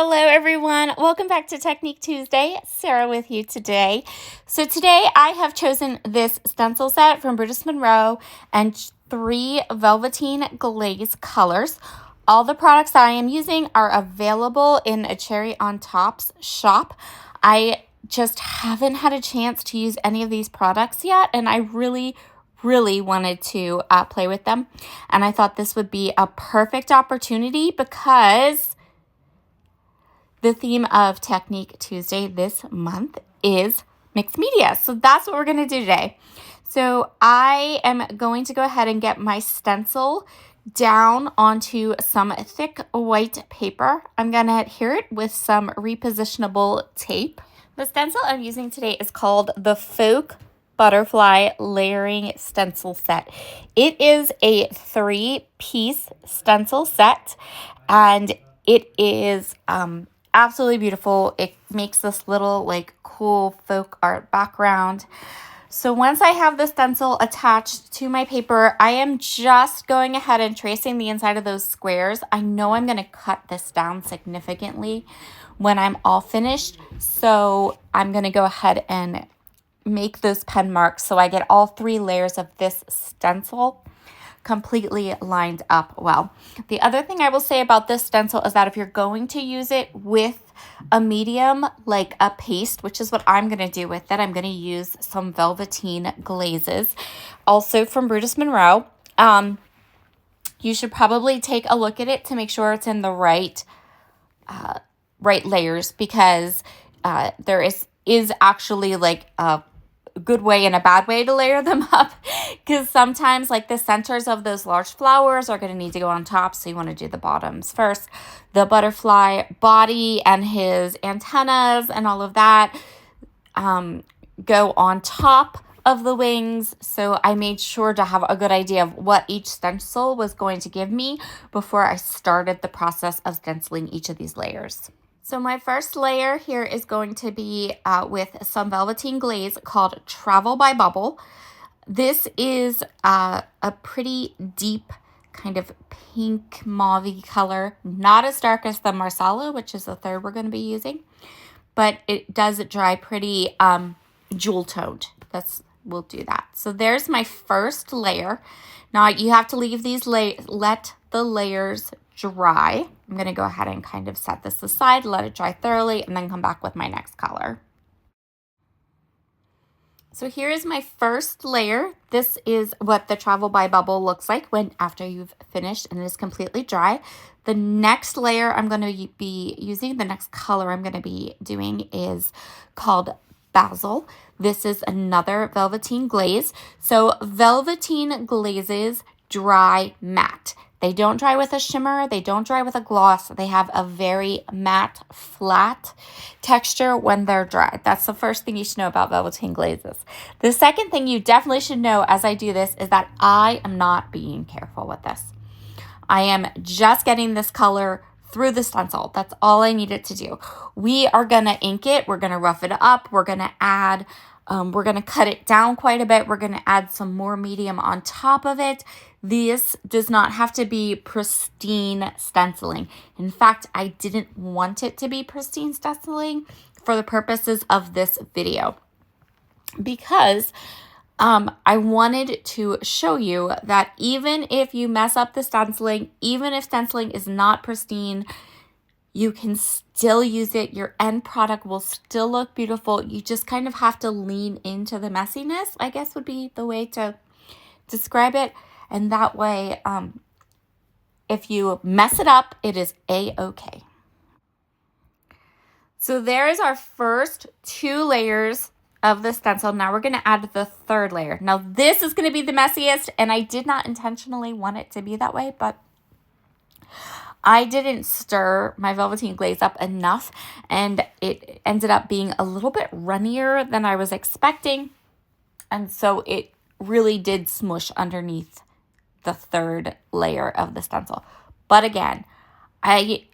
Hello everyone, welcome back to Technique Tuesday. Sarah with you today. So today I have chosen this stencil set from Brutus Monroe and 3 velveteen glaze colors. All the products that I am using are available in a Cherry on Top's shop. I just haven't had a chance to use any of these products yet, and I really wanted to play with them. And I thought this would be a perfect opportunity because the theme of Technique Tuesday this month is mixed media. So that's what we're going to do today. So I am going to go ahead and get my stencil down onto some thick white paper. I'm going to adhere it with some repositionable tape. The stencil I'm using today is called the Folk Butterfly Layering Stencil Set. It is a 3-piece stencil set, and it is absolutely beautiful. It makes this little like cool folk art background. So once I have the stencil attached to my paper, I am just going ahead and tracing the inside of those squares. I know I'm going to cut this down significantly when I'm all finished. So I'm going to go ahead and make those pen marks so I get all 3 layers of this stencil completely lined up well. The other thing I will say about this stencil is that if you're going to use it with a medium like a paste, which is what I'm going to do with it, I'm going to use some velveteen glazes, also from Brutus Monroe. You should probably take a look at it to make sure it's in the right layers, because there is actually like a good way and a bad way to layer them up, because sometimes like the centers of those large flowers are going to need to go on top, so you want to do the bottoms first. The butterfly body and his antennas and all of that go on top of the wings, so I made sure to have a good idea of what each stencil was going to give me before I started the process of stenciling each of these layers. So my first layer here is going to be with some velveteen glaze called Travel by Bubble. This is a pretty deep kind of pink mauve color, not as dark as the Marsala, which is the third we're going to be using, but it does dry pretty jewel toned. We'll do that. So there's my first layer. Now you have to leave these let the layers dry. I'm going to go ahead and kind of set this aside, let it dry thoroughly, and then come back with my next color. So here is my first layer. This is what the Travel by Bubble looks like after you've finished and it is completely dry. The next layer I'm going to be using, the next color I'm going to be doing is called Basil. This is another velveteen glaze. So velveteen glazes dry matte. They don't dry with a shimmer. They don't dry with a gloss. They have a very matte, flat texture when they're dry. That's the first thing you should know about velveteen glazes. The second thing you definitely should know as I do this is that I am not being careful with this. I am just getting this color through the stencil. That's all I needed to do. We are going to ink it. We're going to rough it up. We're going to add we're going to cut it down quite a bit. We're going to add some more medium on top of it. This does not have to be pristine stenciling. In fact, I didn't want it to be pristine stenciling for the purposes of this video, because I wanted to show you that even if you mess up the stenciling, even if stenciling is not pristine, you can still use it. Your end product will still look beautiful. You just kind of have to lean into the messiness, I guess would be the way to describe it. And that way, if you mess it up, it is A-okay. So there is our first 2 layers of the stencil. Now we're going to add the third layer. Now this is going to be the messiest, and I did not intentionally want it to be that way, but I didn't stir my velveteen glaze up enough, and it ended up being a little bit runnier than I was expecting. And so it really did smush underneath the third layer of the stencil. But again, I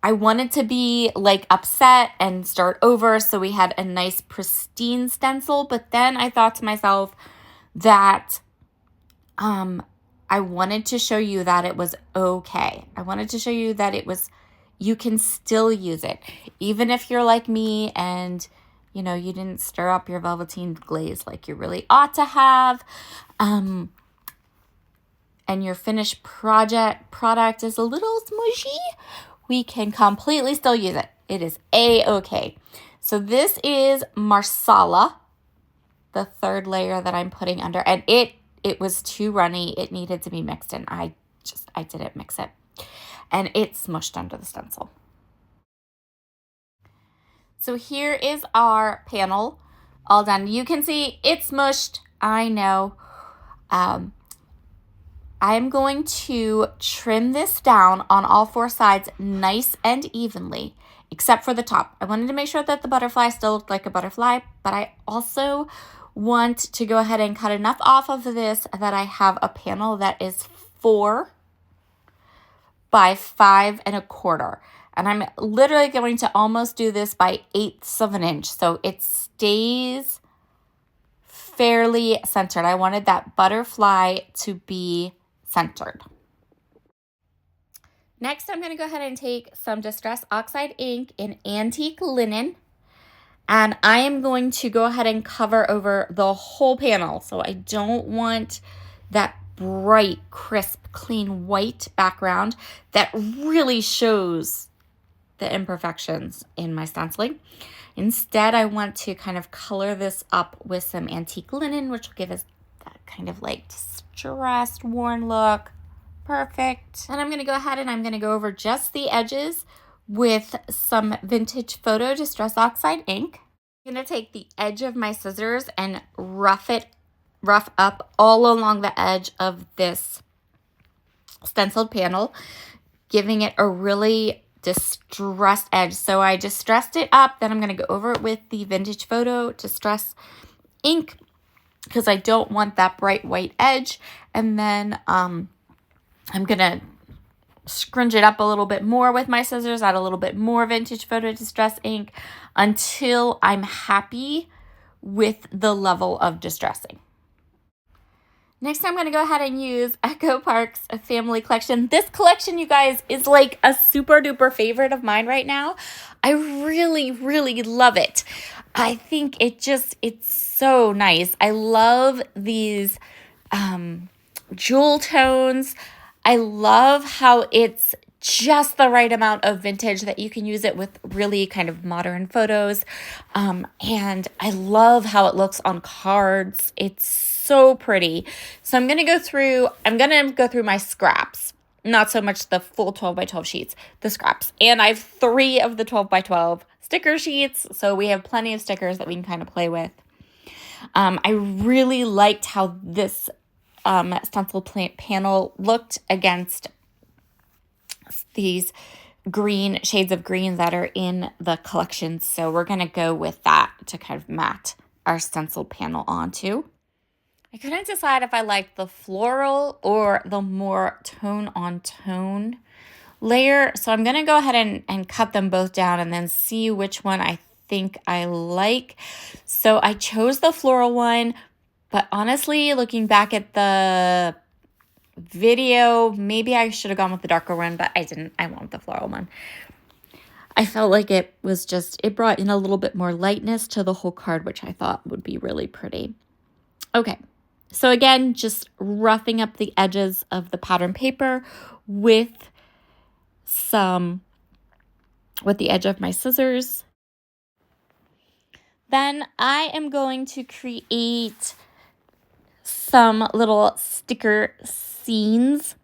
wanted to be like upset and start over so we had a nice pristine stencil, but then I thought to myself that I wanted to show you that it was okay. I wanted to show you that it was you can still use it. Even if you're like me and, you know, you didn't stir up your velveteen glaze like you really ought to have, and your finished product is a little smushy, we can completely still use it. It is A-okay. So this is Marsala, the third layer that I'm putting under, and it was too runny. It needed to be mixed in. I didn't mix it, and it smushed under the stencil. So here is our panel all done. You can see it's smushed. I know. I'm going to trim this down on all four sides nice and evenly, except for the top. I wanted to make sure that the butterfly still looked like a butterfly, but I also want to go ahead and cut enough off of this that I have a panel that is 4 by 5 1/4. And I'm literally going to almost do this by 1/8 of an inch, so it stays fairly centered. I wanted that butterfly to be centered. Next, I'm going to go ahead and take some Distress Oxide ink in Antique Linen, and I am going to go ahead and cover over the whole panel. So I don't want that bright, crisp, clean white background that really shows the imperfections in my stenciling. Instead, I want to kind of color this up with some Antique Linen, which will give us that kind of like distressed, worn look. Perfect. And I'm going to go ahead and I'm going to go over just the edges with some Vintage Photo Distress Oxide ink. I'm going to take the edge of my scissors and rough up all along the edge of this stenciled panel, giving it a really distressed edge. So I distressed it up, then I'm going to go over it with the Vintage Photo Distress ink because I don't want that bright white edge. And then I'm going to scrunch it up a little bit more with my scissors, add a little bit more Vintage Photo Distress ink until I'm happy with the level of distressing. Next, I'm going to go ahead and use Echo Park's Family Collection. This collection, you guys, is like a super duper favorite of mine right now. I really, really love it. I think it's so nice. I love these jewel tones. I love how it's just the right amount of vintage that you can use it with really kind of modern photos. And I love how it looks on cards. It's so pretty. So I'm going to go through my scraps, not so much the full 12 by 12 sheets, the scraps. And I have 3 of the 12 by 12 sticker sheets. So we have plenty of stickers that we can kind of play with. I really liked how this stencil panel looked against these green shades of green that are in the collection. So we're going to go with that to kind of mat our stencil panel onto. I couldn't decide if I liked the floral or the more tone on tone layer. So I'm going to go ahead and cut them both down and then see which one I think I like. So I chose the floral one, but honestly, looking back at the video, maybe I should have gone with the darker one, but I didn't. I went with the floral one. I felt like it brought in a little bit more lightness to the whole card, which I thought would be really pretty. Okay, so again, just roughing up the edges of the pattern paper with the edge of my scissors. Then I am going to create some little sticker scenes.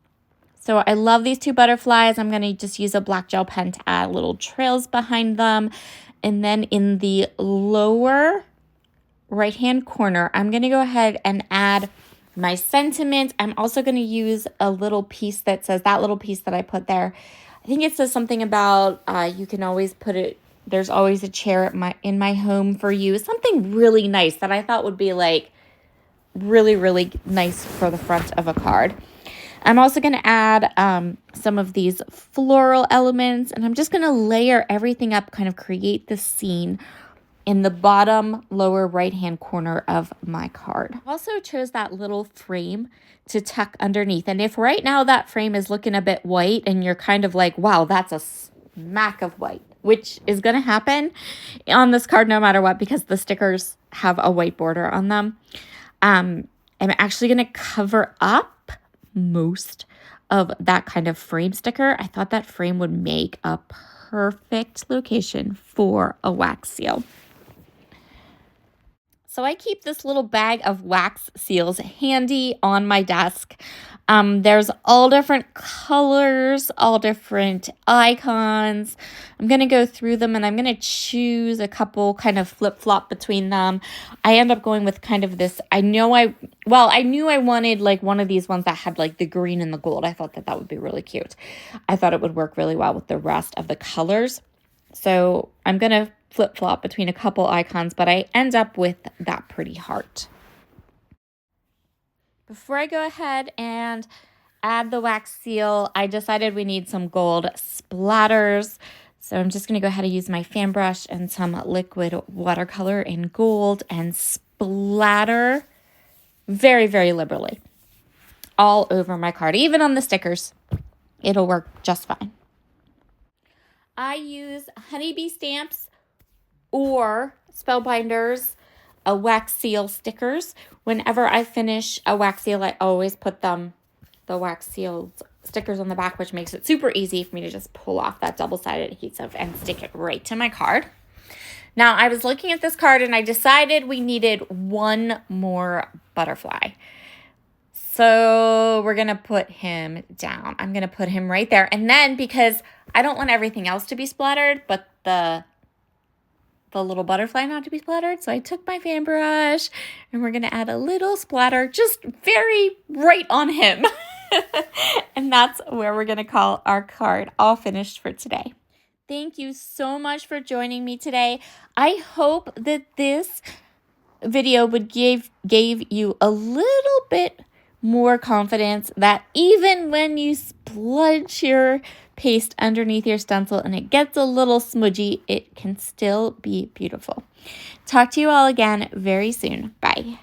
So I love these 2 butterflies. I'm going to just use a black gel pen to add little trails behind them. And then in the lower right-hand corner, I'm going to go ahead and add my sentiment. I'm also going to use a little piece that says, that little piece that I put there, I think it says something about you can always put it, there's always a chair in my home for you. Something really nice that I thought would be like really, really nice for the front of a card. I'm also going to add some of these floral elements, and I'm just going to layer everything up, kind of create this scene in the bottom lower right-hand corner of my card. I also chose that little frame to tuck underneath. And if right now that frame is looking a bit white and you're kind of like, wow, that's smack of white, which is going to happen on this card no matter what because the stickers have a white border on them. I'm actually going to cover up most of that kind of frame sticker. I thought that frame would make a perfect location for a wax seal. So I keep this little bag of wax seals handy on my desk. There's all different colors, all different icons. I'm going to go through them and I'm going to choose a couple, kind of flip-flop between them. I end up going with kind of this, I knew I wanted like one of these ones that had like the green and the gold. I thought that would be really cute. I thought it would work really well with the rest of the colors. So I'm going to flip-flop between a couple icons, but I end up with that pretty heart. Before I go ahead and add the wax seal, I decided we need some gold splatters. So I'm just going to go ahead and use my fan brush and some liquid watercolor in gold and splatter very, very liberally all over my card, even on the stickers. It'll work just fine. I use honeybee stamps or Spellbinders, wax seal stickers. Whenever I finish a wax seal, I always put the wax sealed stickers on the back, which makes it super easy for me to just pull off that double-sided adhesive and stick it right to my card. Now, I was looking at this card and I decided we needed one more butterfly. So we're going to put him down. I'm going to put him right there. And then because I don't want everything else to be splattered, but the little butterfly not to be splattered. So I took my fan brush and we're going to add a little splatter just very right on him. And that's where we're going to call our card all finished for today. Thank you so much for joining me today. I hope that this video would gave you a little bit more confidence that even when you spludge your paste underneath your stencil and it gets a little smudgy, it can still be beautiful. Talk to you all again very soon. Bye.